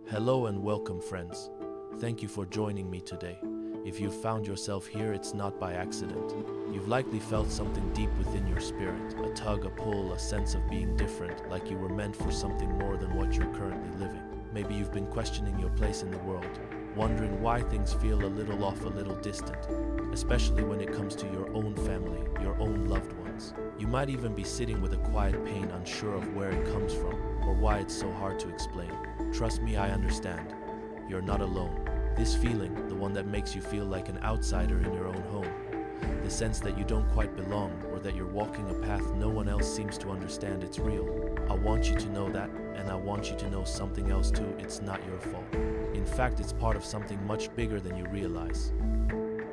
Hello and welcome, friends. Thank you for joining me today. If you've found yourself here, it's not by accident. You've likely felt something deep within your spirit, a tug, a pull, a sense of being different, like you were meant for something more than what you're currently living. Maybe you've been questioning your place in the world, wondering why things feel a little off, a little distant, especially when it comes to your own family, your own loved ones. You might even be sitting with a quiet pain, unsure of where it comes from or why it's so hard to explain. Trust me, I understand. You're not alone. This feeling, the one that makes you feel like an outsider in your own home, the sense that you don't quite belong or that you're walking a path no one else seems to understand, it's real. I want you to know that, and I want you to know something else too. It's not your fault. In fact, it's part of something much bigger than you realize.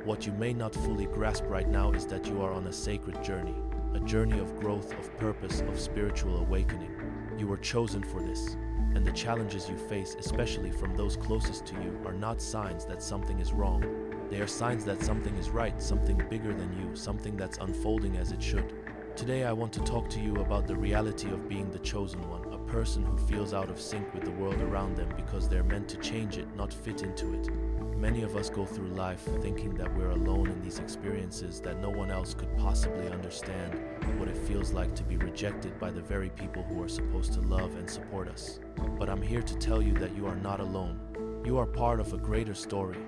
What you may not fully grasp right now is that you are on a sacred journey, a journey of growth, of purpose, of spiritual awakening. You were chosen for this, and the challenges you face, especially from those closest to you, are not signs that something is wrong. They are signs that something is right, something bigger than you, something that's unfolding as it should. Today I want to talk to you about the reality of being the chosen one, a person who feels out of sync with the world around them because they're meant to change it, not fit into it. Many of us go through life thinking that we're alone in these experiences, that no one else could possibly understand what it feels like to be rejected by the very people who are supposed to love and support us. But I'm here to tell you that you are not alone. You are part of a greater story.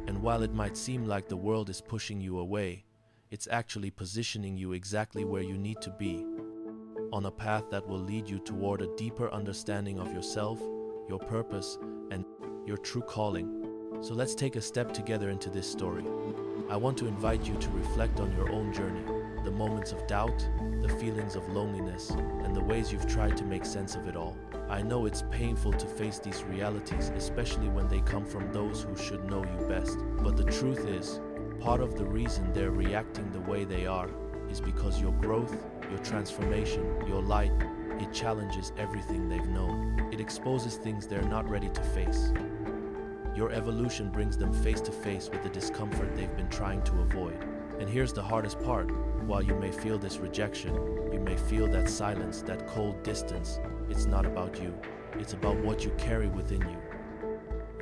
And while it might seem like the world is pushing you away, it's actually positioning you exactly where you need to be, on a path that will lead you toward a deeper understanding of yourself, your purpose, and your true calling. So let's take a step together into this story. I want to invite you to reflect on your own journey, the moments of doubt, the feelings of loneliness, and the ways you've tried to make sense of it all. I know it's painful to face these realities, especially when they come from those who should know you best. But the truth is, part of the reason they're reacting the way they are is because your growth, your transformation, your light, it challenges everything they've known. It exposes things they're not ready to face. Your evolution brings them face to face with the discomfort they've been trying to avoid. And here's the hardest part. While you may feel this rejection, you may feel that silence, that cold distance, it's not about you. It's about what you carry within you.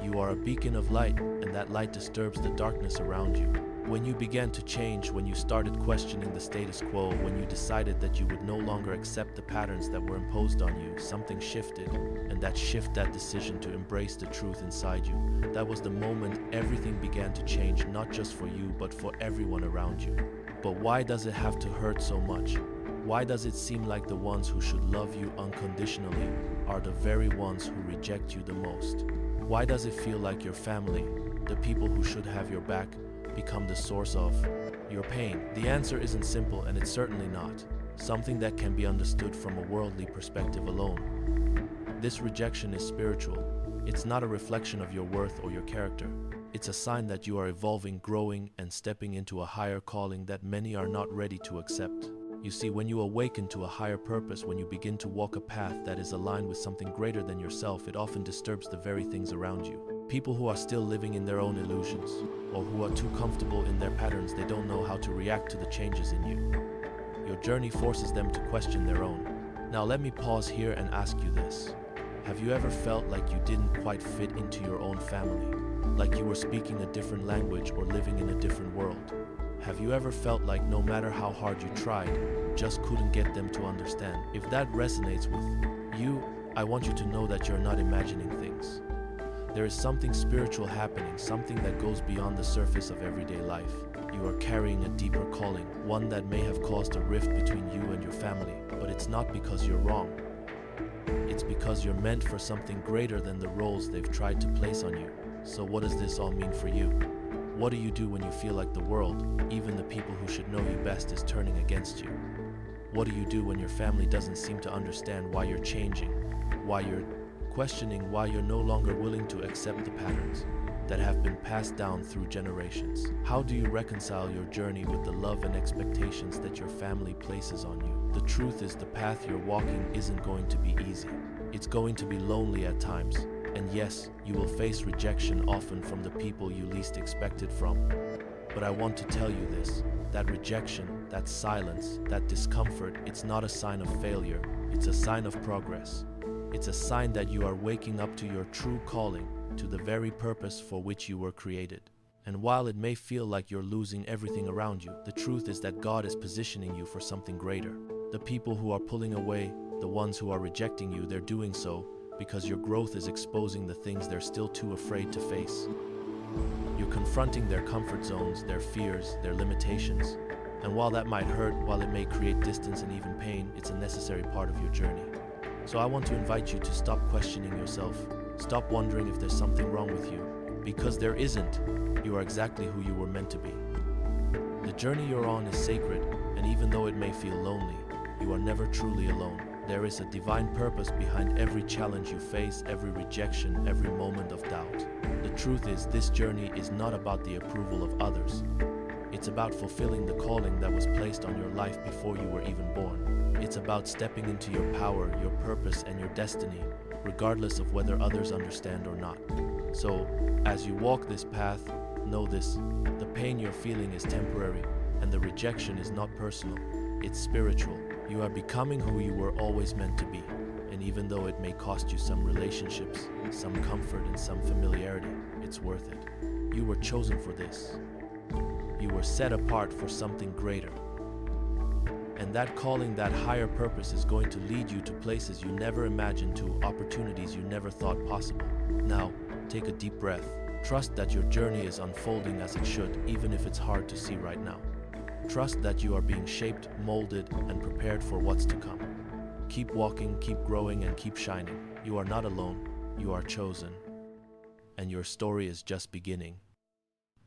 You are a beacon of light, and that light disturbs the darkness around you. When you began to change, when you started questioning the status quo, when you decided that you would no longer accept the patterns that were imposed on you, something shifted. And that shift, that decision to embrace the truth inside you, that was the moment everything began to change, not just for you, but for everyone around you. But why does it have to hurt so much? Why does it seem like the ones who should love you unconditionally are the very ones who reject you the most? Why does it feel like your family, the people who should have your back, become the source of your pain? The answer isn't simple, and it's certainly not something that can be understood from a worldly perspective alone. This rejection is spiritual. It's not a reflection of your worth or your character. It's a sign that you are evolving, growing, and stepping into a higher calling that many are not ready to accept. You see, when you awaken to a higher purpose, when you begin to walk a path that is aligned with something greater than yourself, it often disturbs the very things around you. People who are still living in their own illusions, or who are too comfortable in their patterns, they don't know how to react to the changes in you. Your journey forces them to question their own. Now let me pause here and ask you this. Have you ever felt like you didn't quite fit into your own family? Like you were speaking a different language or living in a different world? Have you ever felt like no matter how hard you tried, you just couldn't get them to understand? If that resonates with you, I want you to know that you're not imagining things. There is something spiritual happening, something that goes beyond the surface of everyday life. You are carrying a deeper calling, one that may have caused a rift between you and your family, but it's not because you're wrong. It's because you're meant for something greater than the roles they've tried to place on you. So what does this all mean for you? What do you do when you feel like the world, even the people who should know you best, is turning against you? What do you do when your family doesn't seem to understand why you're changing, why you're questioning, why you're no longer willing to accept the patterns that have been passed down through generations? How do you reconcile your journey with the love and expectations that your family places on you? The truth is, the path you're walking isn't going to be easy. It's going to be lonely at times. And yes, you will face rejection, often from the people you least expect it from. But I want to tell you this, that rejection, that silence, that discomfort, it's not a sign of failure, it's a sign of progress. It's a sign that you are waking up to your true calling, to the very purpose for which you were created. And while it may feel like you're losing everything around you, the truth is that God is positioning you for something greater. The people who are pulling away, the ones who are rejecting you, they're doing so because your growth is exposing the things they're still too afraid to face. You're confronting their comfort zones, their fears, their limitations. And while that might hurt, while it may create distance and even pain, it's a necessary part of your journey. So I want to invite you to stop questioning yourself. Stop wondering if there's something wrong with you. Because there isn't. You are exactly who you were meant to be. The journey you're on is sacred, and even though it may feel lonely, you are never truly alone. There is a divine purpose behind every challenge you face, every rejection, every moment of doubt. The truth is, this journey is not about the approval of others. It's about fulfilling the calling that was placed on your life before you were even born. It's about stepping into your power, your purpose, and your destiny, regardless of whether others understand or not. So, as you walk this path, know this: the pain you're feeling is temporary, and the rejection is not personal, it's spiritual. You are becoming who you were always meant to be, and even though it may cost you some relationships, some comfort, and some familiarity, it's worth it. You were chosen for this. You were set apart for something greater. And that calling, that higher purpose, is going to lead you to places you never imagined, to opportunities you never thought possible. Now, take a deep breath. Trust that your journey is unfolding as it should, even if it's hard to see right now. Trust that you are being shaped, molded, and prepared for what's to come. Keep walking, keep growing, and keep shining. You are not alone. You are chosen. And your story is just beginning.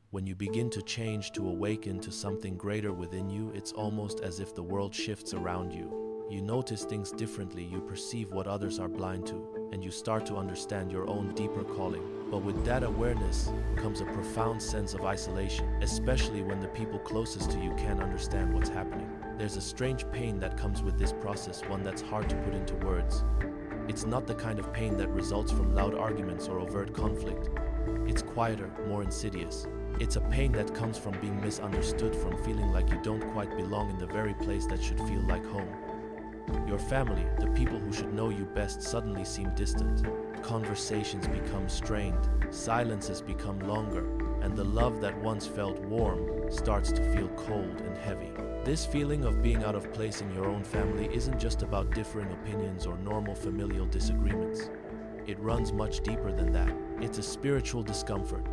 When you begin to change, to awaken to something greater within you, it's almost as if the world shifts around you. You notice things differently, you perceive what others are blind to, and you start to understand your own deeper calling. But with that awareness comes a profound sense of isolation, especially when the people closest to you can't understand what's happening. There's a strange pain that comes with this process, one that's hard to put into words. It's not the kind of pain that results from loud arguments or overt conflict. It's quieter, more insidious. It's a pain that comes from being misunderstood, from feeling like you don't quite belong in the very place that should feel like home. Your family, the people who should know you best, suddenly seem distant. Conversations become strained, silences become longer, and the love that once felt warm starts to feel cold and heavy. This feeling of being out of place in your own family isn't just about differing opinions or normal familial disagreements. It runs much deeper than that. It's a spiritual discomfort.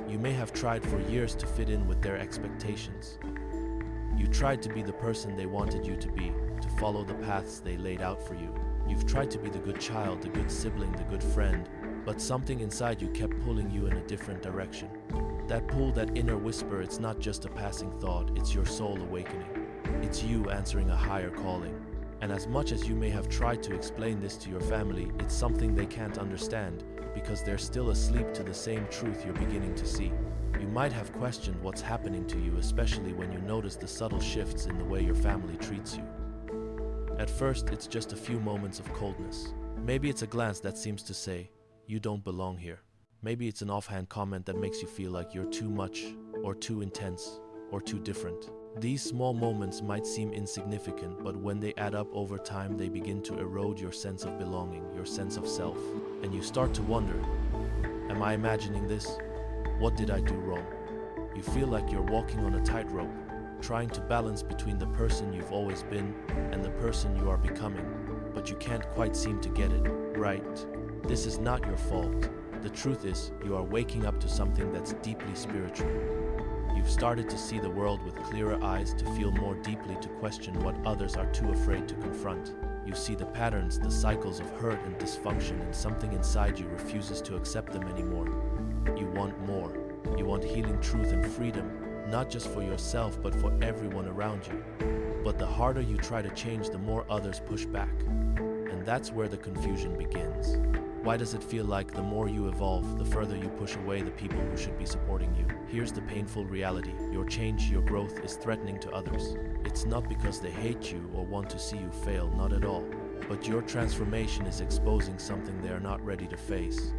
You may have tried for years to fit in with their expectations. You tried to be the person they wanted you to be, to follow the paths they laid out for you. You've tried to be the good child, the good sibling, the good friend, but something inside you kept pulling you in a different direction. That pull, that inner whisper, it's not just a passing thought, it's your soul awakening. It's you answering a higher calling. And as much as you may have tried to explain this to your family, it's something they can't understand, because they're still asleep to the same truth you're beginning to see. You might have questioned what's happening to you, especially when you notice the subtle shifts in the way your family treats you. At first, it's just a few moments of coldness. Maybe it's a glance that seems to say, "You don't belong here." Maybe it's an offhand comment that makes you feel like you're too much, or too intense, or too different. These small moments might seem insignificant, but when they add up over time, they begin to erode your sense of belonging, your sense of self. And you start to wonder, am I imagining this? What did I do wrong? You feel like you're walking on a tightrope, trying to balance between the person you've always been and the person you are becoming, but you can't quite seem to get it right. This is not your fault. The truth is, you are waking up to something that's deeply spiritual. You've started to see the world with clearer eyes, to feel more deeply, to question what others are too afraid to confront. You see the patterns, the cycles of hurt and dysfunction, and something inside you refuses to accept them anymore. You want more. You want healing, truth, and freedom, not just for yourself, but for everyone around you. But the harder you try to change, the more others push back. And that's where the confusion begins. Why does it feel like the more you evolve, the further you push away the people who should be supporting you? Here's the painful reality. Your change, your growth is threatening to others. It's not because they hate you or want to see you fail, not at all. But your transformation is exposing something they are not ready to face.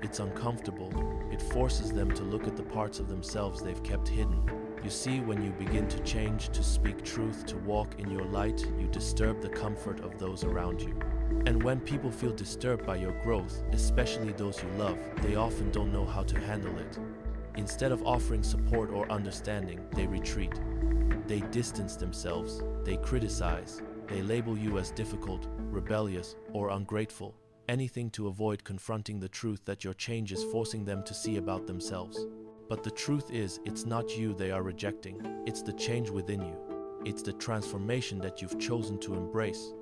It's uncomfortable. It forces them to look at the parts of themselves they've kept hidden. You see, when you begin to change, to speak truth, to walk in your light, you disturb the comfort of those around you. And when people feel disturbed by your growth, especially those you love, they often don't know how to handle it. Instead of offering support or understanding, they retreat. They distance themselves, they criticize, they label you as difficult, rebellious, or ungrateful. Anything to avoid confronting the truth that your change is forcing them to see about themselves. But the truth is, it's not you they are rejecting. It's the change within you. It's the transformation that you've chosen to embrace.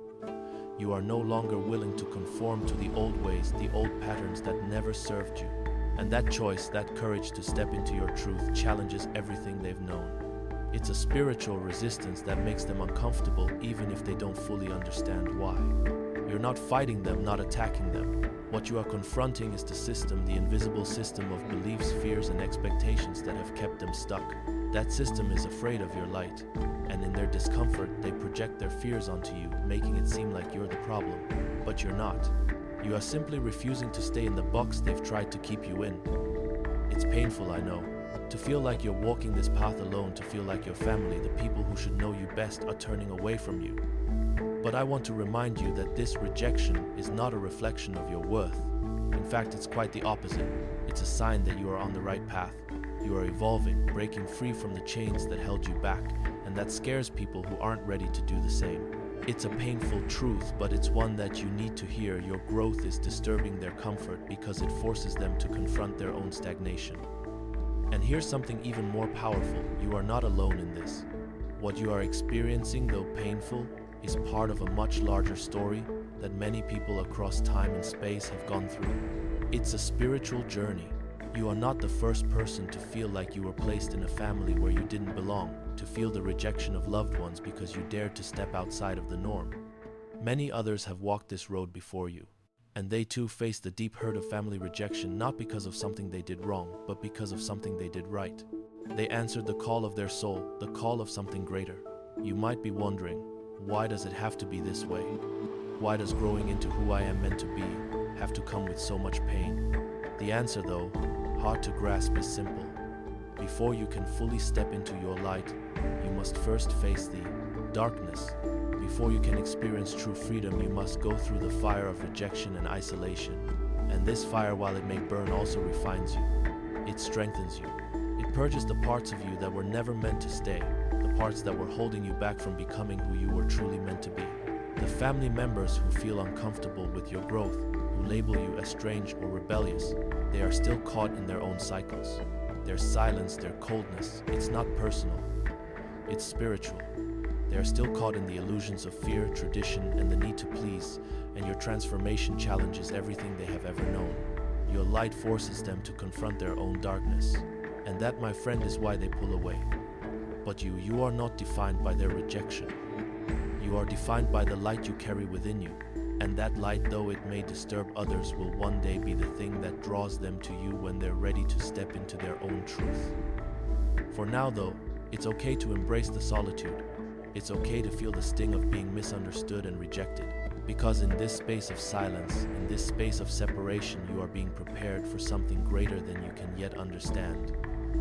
You are no longer willing to conform to the old ways, the old patterns that never served you. And that choice, that courage to step into your truth, challenges everything they've known. It's a spiritual resistance that makes them uncomfortable even if they don't fully understand why. You're not fighting them, not attacking them. What you are confronting is the system, the invisible system of beliefs, fears, and expectations that have kept them stuck. That system is afraid of your light, and in their discomfort, they project their fears onto you, making it seem like you're the problem. But you're not. You are simply refusing to stay in the box they've tried to keep you in. It's painful, I know. To feel like you're walking this path alone, to feel like your family, the people who should know you best, are turning away from you. But I want to remind you that this rejection is not a reflection of your worth. In fact, it's quite the opposite. It's a sign that you are on the right path. You are evolving, breaking free from the chains that held you back, and that scares people who aren't ready to do the same. It's a painful truth, but it's one that you need to hear. Your growth is disturbing their comfort because it forces them to confront their own stagnation. And here's something even more powerful. You are not alone in this. What you are experiencing, though painful, is part of a much larger story that many people across time and space have gone through. It's a spiritual journey. You are not the first person to feel like you were placed in a family where you didn't belong, to feel the rejection of loved ones because you dared to step outside of the norm. Many others have walked this road before you, and they too faced the deep hurt of family rejection, not because of something they did wrong, but because of something they did right. They answered the call of their soul, the call of something greater. You might be wondering, why does it have to be this way? Why does growing into who I am meant to be have to come with so much pain? The answer, though, hard to grasp, is simple. Before you can fully step into your light, you must first face the darkness. Before you can experience true freedom, you must go through the fire of rejection and isolation. And this fire, while it may burn, also refines you. It strengthens you. It purges the parts of you that were never meant to stay, the parts that were holding you back from becoming who you were truly meant to be. The family members who feel uncomfortable with your growth, who label you as strange or rebellious, they are still caught in their own cycles. Their silence, their coldness, it's not personal, it's spiritual. They are still caught in the illusions of fear, tradition, and the need to please, and your transformation challenges everything they have ever known. Your light forces them to confront their own darkness, and that, my friend, is why they pull away. But you are not defined by their rejection. You are defined by the light you carry within you, and that light, though it may disturb others, will one day be the thing that draws them to you when they're ready to step into their own truth. For now, though, it's okay to embrace the solitude. It's okay to feel the sting of being misunderstood and rejected, because in this space of silence, in this space of separation, you are being prepared for something greater than you can yet understand.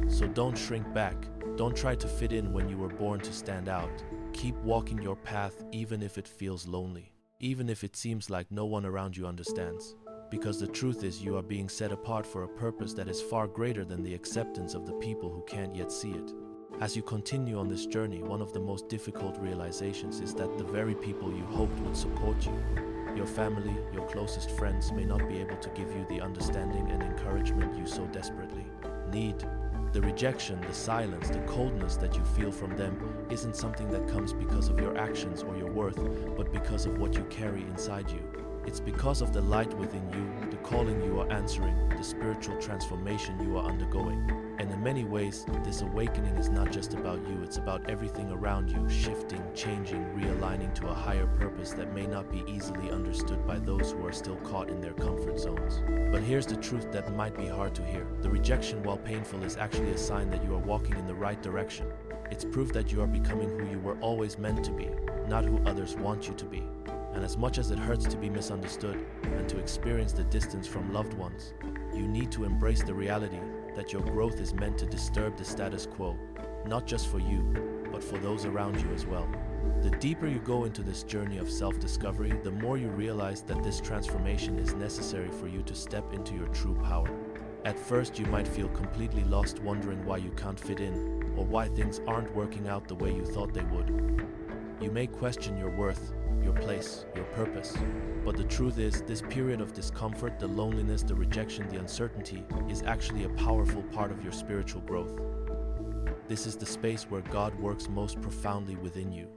So don't shrink back. Don't try to fit in when you were born to stand out. Keep walking your path even if it feels lonely, even if it seems like no one around you understands. Because the truth is, you are being set apart for a purpose that is far greater than the acceptance of the people who can't yet see it. As you continue on this journey, one of the most difficult realizations is that the very people you hoped would support you, your family, your closest friends, may not be able to give you the understanding and encouragement you so desperately need. The rejection, the silence, the coldness that you feel from them isn't something that comes because of your actions or your worth, but because of what you carry inside you. It's because of the light within you, the calling you are answering, the spiritual transformation you are undergoing. And in many ways, this awakening is not just about you, it's about everything around you, shifting, changing, realigning to a higher purpose that may not be easily understood by those who are still caught in their comfort zones. But here's the truth that might be hard to hear. The rejection, while painful, is actually a sign that you are walking in the right direction. It's proof that you are becoming who you were always meant to be, not who others want you to be. And as much as it hurts to be misunderstood and to experience the distance from loved ones, you need to embrace the reality that your growth is meant to disturb the status quo, not just for you, but for those around you as well. The deeper you go into this journey of self-discovery, the more you realize that this transformation is necessary for you to step into your true power. At first, you might feel completely lost, wondering why you can't fit in, or why things aren't working out the way you thought they would. You may question your worth, your place, your purpose. But the truth is, this period of discomfort, the loneliness, the rejection, the uncertainty, is actually a powerful part of your spiritual growth. This is the space where God works most profoundly within you.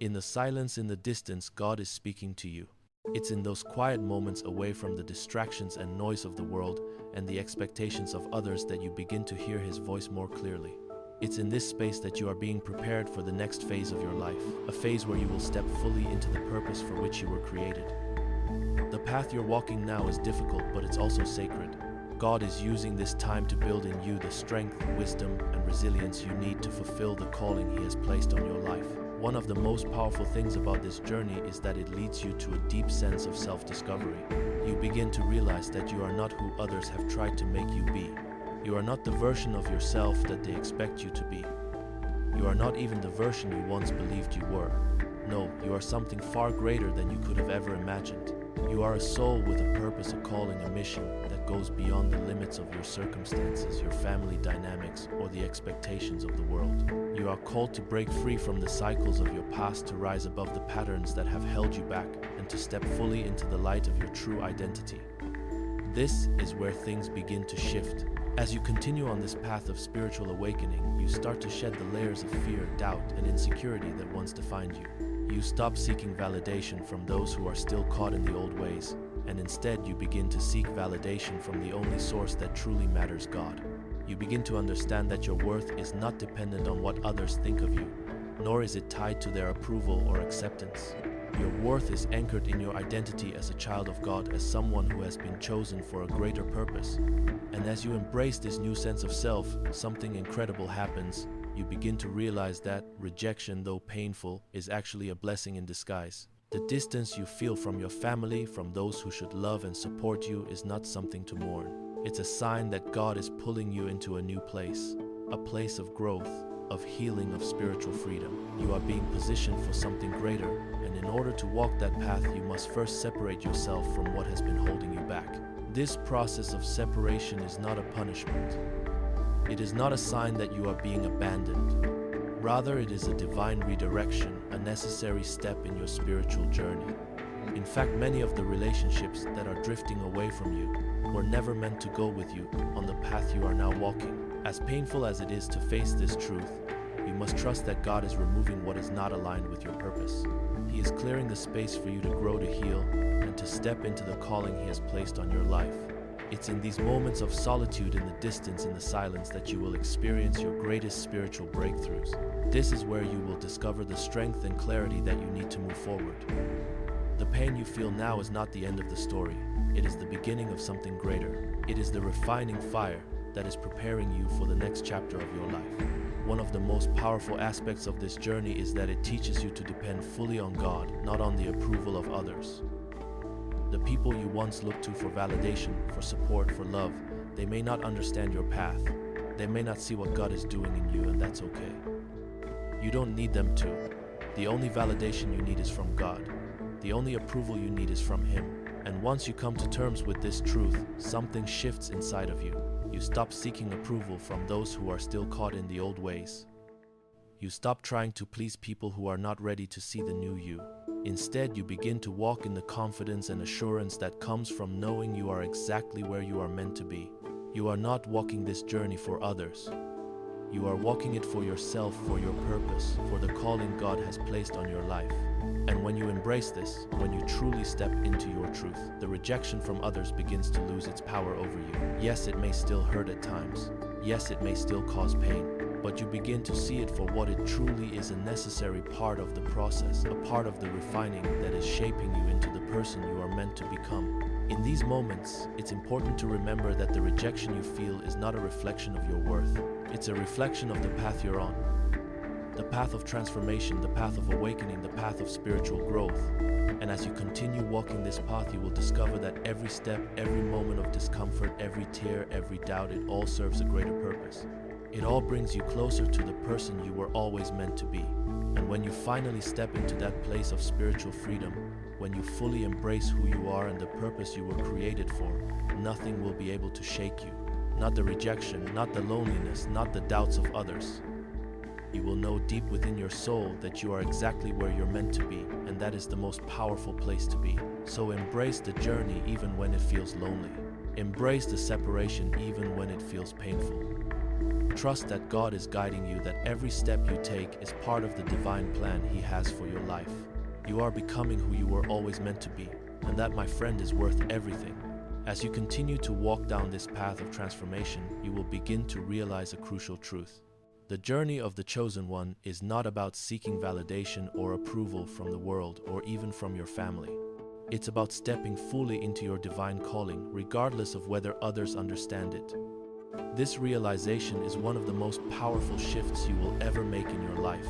In the silence, in the distance, God is speaking to you. It's in those quiet moments away from the distractions and noise of the world and the expectations of others that you begin to hear His voice more clearly. It's in this space that you are being prepared for the next phase of your life, a phase where you will step fully into the purpose for which you were created. The path you're walking now is difficult, but it's also sacred. God is using this time to build in you the strength, wisdom, and resilience you need to fulfill the calling He has placed on your life. One of the most powerful things about this journey is that it leads you to a deep sense of self-discovery. You begin to realize that you are not who others have tried to make you be. You are not the version of yourself that they expect you to be. You are not even the version you once believed you were. No, you are something far greater than you could have ever imagined. You are a soul with a purpose, a calling, a mission that goes beyond the limits of your circumstances, your family dynamics, or the expectations of the world. You are called to break free from the cycles of your past, to rise above the patterns that have held you back, and to step fully into the light of your true identity. This is where things begin to shift. As you continue on this path of spiritual awakening, you start to shed the layers of fear, doubt, and insecurity that once defined you. You stop seeking validation from those who are still caught in the old ways, and instead you begin to seek validation from the only source that truly matters, God. You begin to understand that your worth is not dependent on what others think of you, nor is it tied to their approval or acceptance. Your worth is anchored in your identity as a child of God, as someone who has been chosen for a greater purpose. And as you embrace this new sense of self, something incredible happens. You begin to realize that rejection, though painful, is actually a blessing in disguise. The distance you feel from your family, from those who should love and support you, is not something to mourn. It's a sign that God is pulling you into a new place, a place of growth, of healing, of spiritual freedom. You are being positioned for something greater, and in order to walk that path, you must first separate yourself from what has been holding you back. This process of separation is not a punishment. It is not a sign that you are being abandoned. Rather, it is a divine redirection, a necessary step in your spiritual journey. In fact, many of the relationships that are drifting away from you were never meant to go with you on the path you are now walking. As painful as it is to face this truth, you must trust that God is removing what is not aligned with your purpose. He is clearing the space for you to grow, to heal, and to step into the calling He has placed on your life. It's in these moments of solitude, in the distance, in the silence, that you will experience your greatest spiritual breakthroughs. This is where you will discover the strength and clarity that you need to move forward. The pain you feel now is not the end of the story. It is the beginning of something greater. It is the refining fire that is preparing you for the next chapter of your life. One of the most powerful aspects of this journey is that it teaches you to depend fully on God, not on the approval of others. The people you once looked to for validation, for support, for love, they may not understand your path. They may not see what God is doing in you, and that's okay. You don't need them to. The only validation you need is from God. The only approval you need is from Him. And once you come to terms with this truth, something shifts inside of you. You stop seeking approval from those who are still caught in the old ways. You stop trying to please people who are not ready to see the new you. Instead, you begin to walk in the confidence and assurance that comes from knowing you are exactly where you are meant to be. You are not walking this journey for others. You are walking it for yourself, for your purpose, for the calling God has placed on your life. And when you embrace this, when you truly step into your truth, the rejection from others begins to lose its power over you. Yes, it may still hurt at times. Yes, it may still cause pain. But you begin to see it for what it truly is, a necessary part of the process, a part of the refining that is shaping you into the person you are meant to become. In these moments, it's important to remember that the rejection you feel is not a reflection of your worth. It's a reflection of the path you're on. The path of transformation, the path of awakening, the path of spiritual growth. And as you continue walking this path, you will discover that every step, every moment of discomfort, every tear, every doubt, it all serves a greater purpose. It all brings you closer to the person you were always meant to be. And when you finally step into that place of spiritual freedom, when you fully embrace who you are and the purpose you were created for, nothing will be able to shake you. Not the rejection, not the loneliness, not the doubts of others. You will know deep within your soul that you are exactly where you're meant to be, and that is the most powerful place to be. So embrace the journey even when it feels lonely. Embrace the separation even when it feels painful. Trust that God is guiding you, that every step you take is part of the divine plan He has for your life. You are becoming who you were always meant to be, and that, my friend, is worth everything. As you continue to walk down this path of transformation, you will begin to realize a crucial truth. The journey of the chosen one is not about seeking validation or approval from the world or even from your family. It's about stepping fully into your divine calling, regardless of whether others understand it. This realization is one of the most powerful shifts you will ever make in your life.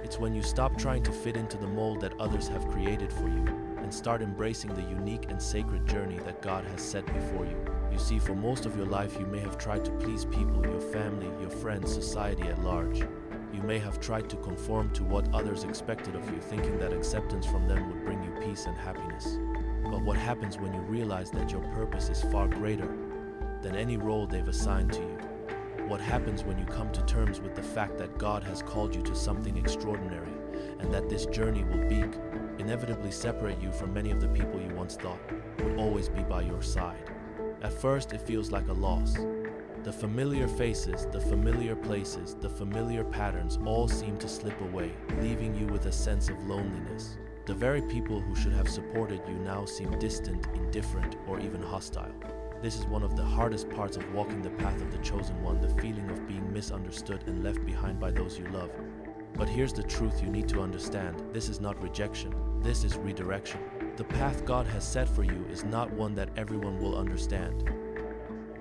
It's when you stop trying to fit into the mold that others have created for you and start embracing the unique and sacred journey that God has set before you. You see, for most of your life, you may have tried to please people, your family, your friends, society at large. You may have tried to conform to what others expected of you, thinking that acceptance from them would bring you peace and happiness. But what happens when you realize that your purpose is far greater than any role they've assigned to you? What happens when you come to terms with the fact that God has called you to something extraordinary, and that this journey will inevitably separate you from many of the people you once thought would always be by your side? At first, it feels like a loss. The familiar faces, the familiar places, the familiar patterns all seem to slip away, leaving you with a sense of loneliness. The very people who should have supported you now seem distant, indifferent, or even hostile. This is one of the hardest parts of walking the path of the chosen one, the feeling of being misunderstood and left behind by those you love. But here's the truth you need to understand. This is not rejection. This is redirection. The path God has set for you is not one that everyone will understand.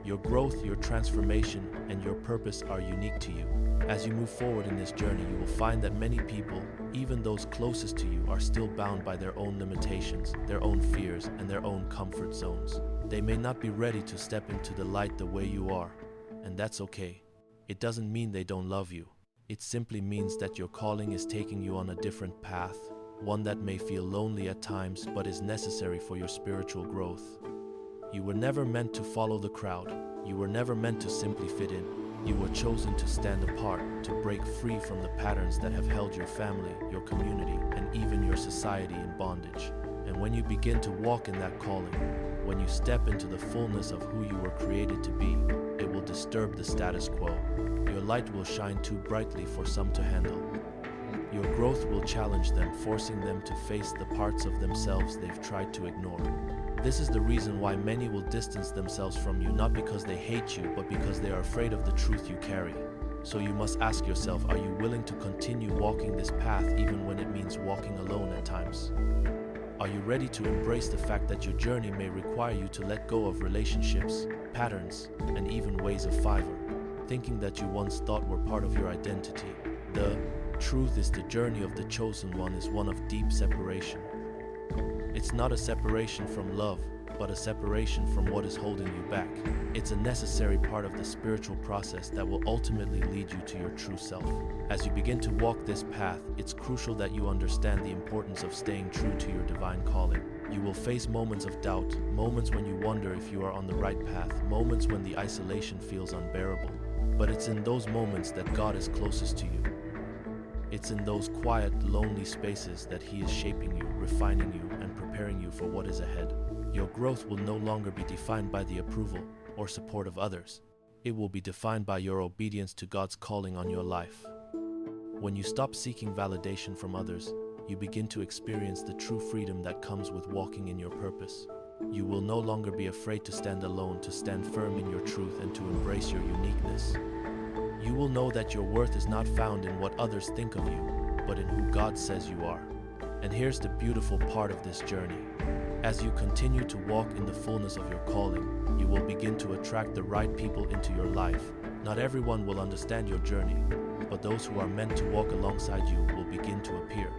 Your growth, your transformation, and your purpose are unique to you. As you move forward in this journey, you will find that many people, even those closest to you, are still bound by their own limitations, their own fears, and their own comfort zones. They may not be ready to step into the light the way you are, and that's okay. It doesn't mean they don't love you. It simply means that your calling is taking you on a different path, one that may feel lonely at times but is necessary for your spiritual growth. You were never meant to follow the crowd. You were never meant to simply fit in. You were chosen to stand apart, to break free from the patterns that have held your family, your community, and even your society in bondage. And when you begin to walk in that calling, when you step into the fullness of who you were created to be, it will disturb the status quo. Your light will shine too brightly for some to handle. Your growth will challenge them, forcing them to face the parts of themselves they've tried to ignore. This is the reason why many will distance themselves from you, not because they hate you, but because they are afraid of the truth you carry. So you must ask yourself, are you willing to continue walking this path even when it means walking alone at times? Are you ready to embrace the fact that your journey may require you to let go of relationships, patterns, and even ways of favor, thinking that you once thought were part of your identity? The truth is, the journey of the chosen one is one of deep separation. It's not a separation from love, but a separation from what is holding you back. It's a necessary part of the spiritual process that will ultimately lead you to your true self. As you begin to walk this path, it's crucial that you understand the importance of staying true to your divine calling. You will face moments of doubt, moments when you wonder if you are on the right path, moments when the isolation feels unbearable. But it's in those moments that God is closest to you. It's in those quiet, lonely spaces that He is shaping you, refining you, and preparing you for what is ahead. Your growth will no longer be defined by the approval or support of others. It will be defined by your obedience to God's calling on your life. When you stop seeking validation from others, you begin to experience the true freedom that comes with walking in your purpose. You will no longer be afraid to stand alone, to stand firm in your truth, and to embrace your uniqueness. You will know that your worth is not found in what others think of you, but in who God says you are. And here's the beautiful part of this journey. As you continue to walk in the fullness of your calling, you will begin to attract the right people into your life. Not everyone will understand your journey, but those who are meant to walk alongside you will begin to appear.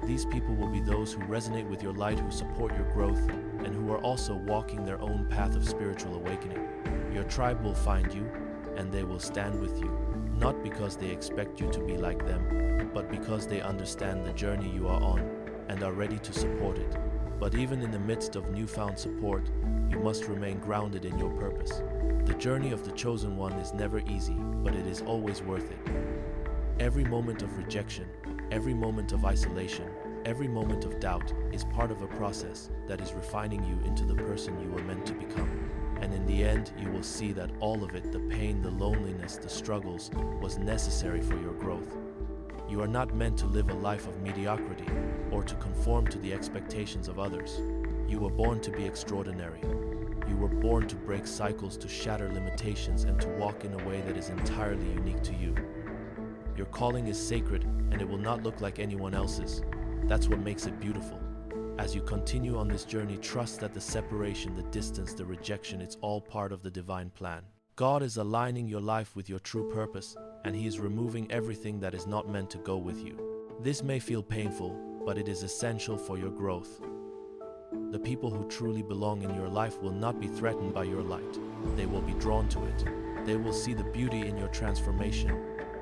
These people will be those who resonate with your light, who support your growth, and who are also walking their own path of spiritual awakening. Your tribe will find you, and they will stand with you, not because they expect you to be like them, but because they understand the journey you are on and are ready to support it. But even in the midst of newfound support, you must remain grounded in your purpose. The journey of the chosen one is never easy, but it is always worth it. Every moment of rejection, every moment of isolation, every moment of doubt is part of a process that is refining you into the person you were meant to become. And in the end, you will see that all of it, the pain, the loneliness, the struggles, was necessary for your growth. You are not meant to live a life of mediocrity or to conform to the expectations of others. You were born to be extraordinary. You were born to break cycles, to shatter limitations, and to walk in a way that is entirely unique to you. Your calling is sacred, and it will not look like anyone else's. That's what makes it beautiful. As you continue on this journey, trust that the separation, the distance, the rejection, it's all part of the divine plan. God is aligning your life with your true purpose, and He is removing everything that is not meant to go with you. This may feel painful, but it is essential for your growth. The people who truly belong in your life will not be threatened by your light. They will be drawn to it. They will see the beauty in your transformation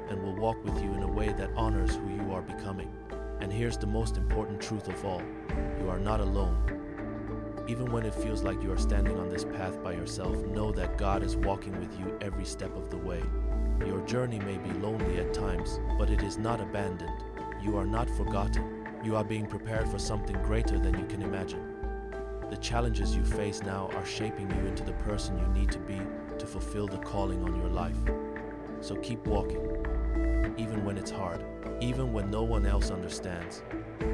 and will walk with you in a way that honors who you are becoming. And here's the most important truth of all: you are not alone. Even when it feels like you are standing on this path by yourself, know that God is walking with you every step of the way. Your journey may be lonely at times, but it is not abandoned. You are not forgotten. You are being prepared for something greater than you can imagine. The challenges you face now are shaping you into the person you need to be to fulfill the calling on your life. So keep walking, even when it's hard, even when no one else understands.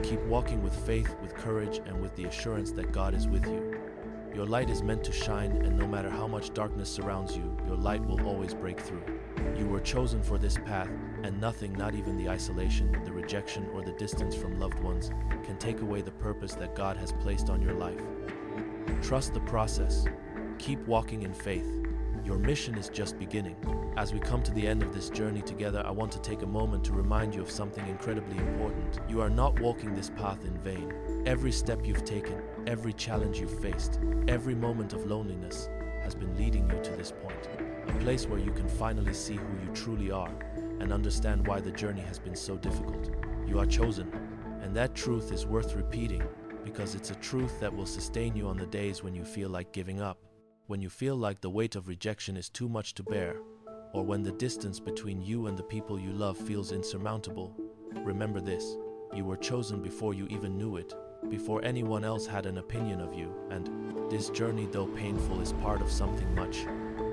Keep walking with faith, with courage, and with the assurance that God is with you. Your light is meant to shine, and no matter how much darkness surrounds you, your light will always break through. You were chosen for this path, and nothing, not even the isolation, the rejection, or the distance from loved ones, can take away the purpose that God has placed on your life. Trust the process. Keep walking in faith. Your mission is just beginning. As we come to the end of this journey together, I want to take a moment to remind you of something incredibly important. You are not walking this path in vain. Every step you've taken, every challenge you've faced, every moment of loneliness has been leading you to this point. A place where you can finally see who you truly are and understand why the journey has been so difficult. You are chosen, and that truth is worth repeating because it's a truth that will sustain you on the days when you feel like giving up, when you feel like the weight of rejection is too much to bear, or when the distance between you and the people you love feels insurmountable. Remember this: you were chosen before you even knew it, before anyone else had an opinion of you, and this journey, though painful, is part of something much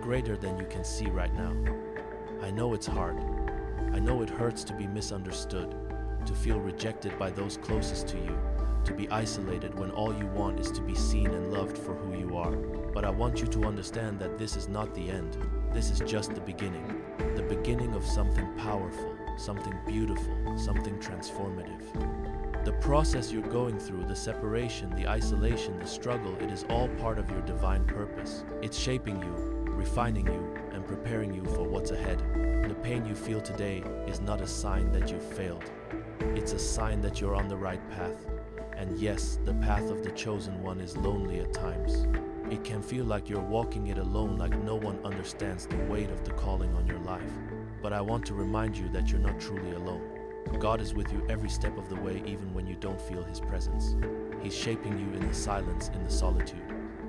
greater than you can see right now. I know it's hard. I know it hurts to be misunderstood, to feel rejected by those closest to you, to be isolated when all you want is to be seen and loved for who you are. But I want you to understand that this is not the end. This is just the beginning of something powerful, something beautiful, something transformative. The process you're going through, the separation, the isolation, the struggle, it is all part of your divine purpose. It's shaping you, refining you, and preparing you for what's ahead. The pain you feel today is not a sign that you've failed. It's a sign that you're on the right path. And yes, the path of the chosen one is lonely at times. It can feel like you're walking it alone, like no one understands the weight of the calling on your life. But I want to remind you that you're not truly alone. God is with you every step of the way, even when you don't feel His presence. He's shaping you in the silence, in the solitude.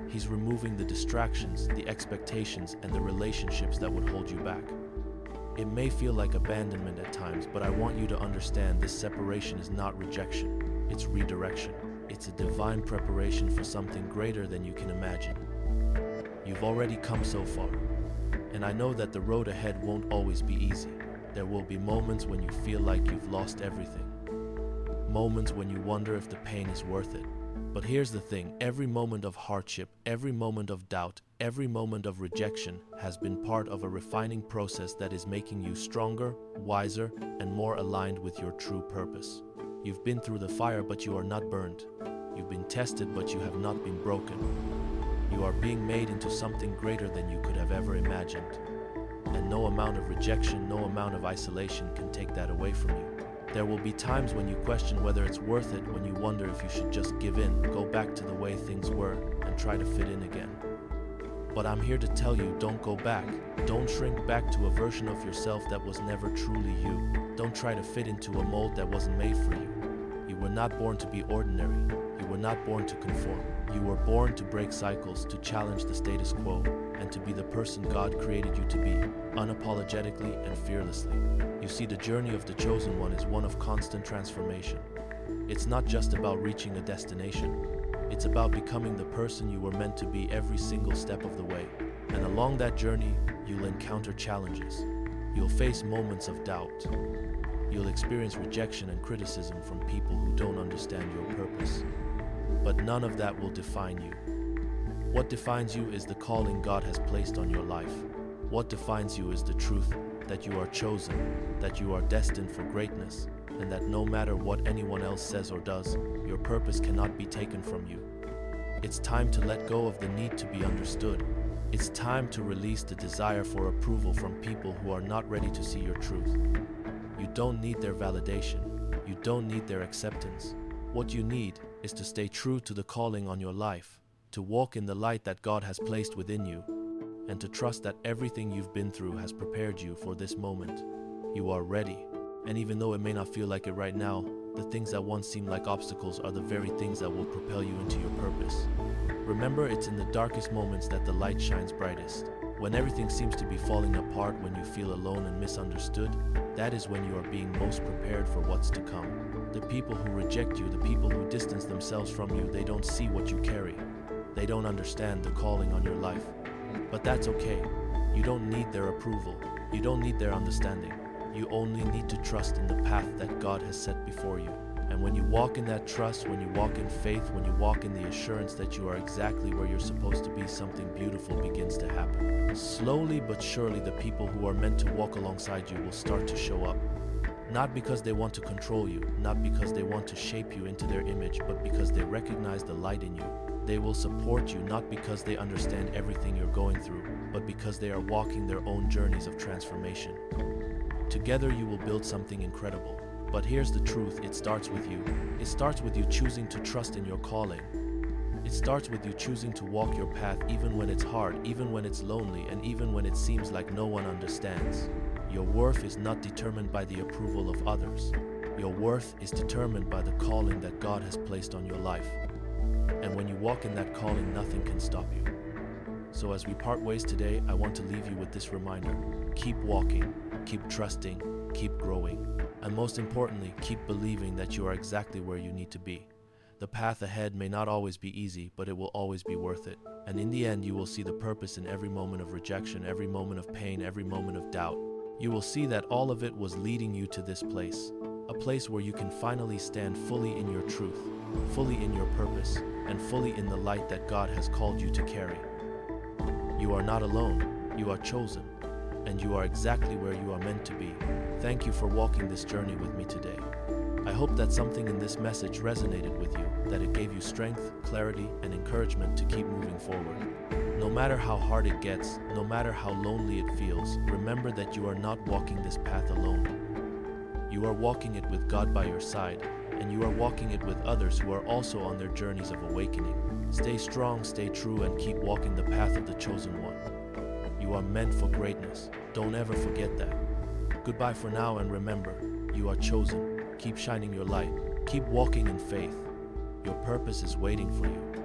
He's removing the distractions, the expectations, and the relationships that would hold you back. It may feel like abandonment at times, but I want you to understand this separation is not rejection. It's redirection. It's a divine preparation for something greater than you can imagine. You've already come so far, and I know that the road ahead won't always be easy. There will be moments when you feel like you've lost everything. Moments when you wonder if the pain is worth it. But here's the thing: every moment of hardship, every moment of doubt, every moment of rejection has been part of a refining process that is making you stronger, wiser, and more aligned with your true purpose. You've been through the fire, but you are not burned. You've been tested, but you have not been broken. You are being made into something greater than you could have ever imagined. And no amount of rejection, no amount of isolation can take that away from you. There will be times when you question whether it's worth it, when you wonder if you should just give in, go back to the way things were, and try to fit in again. But I'm here to tell you, don't go back. Don't shrink back to a version of yourself that was never truly you. Don't try to fit into a mold that wasn't made for you. You were not born to be ordinary. You were not born to conform. You were born to break cycles, to challenge the status quo, and to be the person God created you to be, unapologetically and fearlessly. You see, the journey of the chosen one is one of constant transformation. It's not just about reaching a destination. It's about becoming the person you were meant to be every single step of the way. And along that journey, you'll encounter challenges. You'll face moments of doubt. You'll experience rejection and criticism from people who don't understand your purpose. But none of that will define you. What defines you is the calling God has placed on your life. What defines you is the truth that you are chosen, that you are destined for greatness, and that no matter what anyone else says or does, your purpose cannot be taken from you. It's time to let go of the need to be understood. It's time to release the desire for approval from people who are not ready to see your truth. You don't need their validation. You don't need their acceptance. What you need is to stay true to the calling on your life, to walk in the light that God has placed within you, and to trust that everything you've been through has prepared you for this moment. You are ready. And even though it may not feel like it right now, the things that once seemed like obstacles are the very things that will propel you into your purpose. Remember, it's in the darkest moments that the light shines brightest. When everything seems to be falling apart, when you feel alone and misunderstood, that is when you are being most prepared for what's to come. The people who reject you, the people who distance themselves from you, they don't see what you carry. They don't understand the calling on your life. But that's okay. You don't need their approval. You don't need their understanding. You only need to trust in the path that God has set before you. And when you walk in that trust, when you walk in faith, when you walk in the assurance that you are exactly where you're supposed to be, something beautiful begins to happen. Slowly but surely, the people who are meant to walk alongside you will start to show up. Not because they want to control you, not because they want to shape you into their image, but because they recognize the light in you. They will support you not because they understand everything you're going through, but because they are walking their own journeys of transformation. Together you will build something incredible. But here's the truth, it starts with you. It starts with you choosing to trust in your calling. It starts with you choosing to walk your path even when it's hard, even when it's lonely, and even when it seems like no one understands. Your worth is not determined by the approval of others. Your worth is determined by the calling that God has placed on your life. And when you walk in that calling, nothing can stop you. So as we part ways today, I want to leave you with this reminder. Keep walking, keep trusting, keep growing, and most importantly, keep believing that you are exactly where you need to be. The path ahead may not always be easy, but it will always be worth it. And in the end, you will see the purpose in every moment of rejection, every moment of pain, every moment of doubt. You will see that all of it was leading you to this place, a place where you can finally stand fully in your truth, fully in your purpose, and fully in the light that God has called you to carry. You are not alone, you are chosen, and you are exactly where you are meant to be. Thank you for walking this journey with me today. I hope that something in this message resonated with you, that it gave you strength, clarity, and encouragement to keep moving forward. No matter how hard it gets, no matter how lonely it feels, remember that you are not walking this path alone. You are walking it with God by your side, and you are walking it with others who are also on their journeys of awakening. Stay strong, stay true, and keep walking the path of the chosen one. You are meant for greatness. Don't ever forget that. Goodbye for now, and remember, you are chosen. Keep shining your light. Keep walking in faith. Your purpose is waiting for you.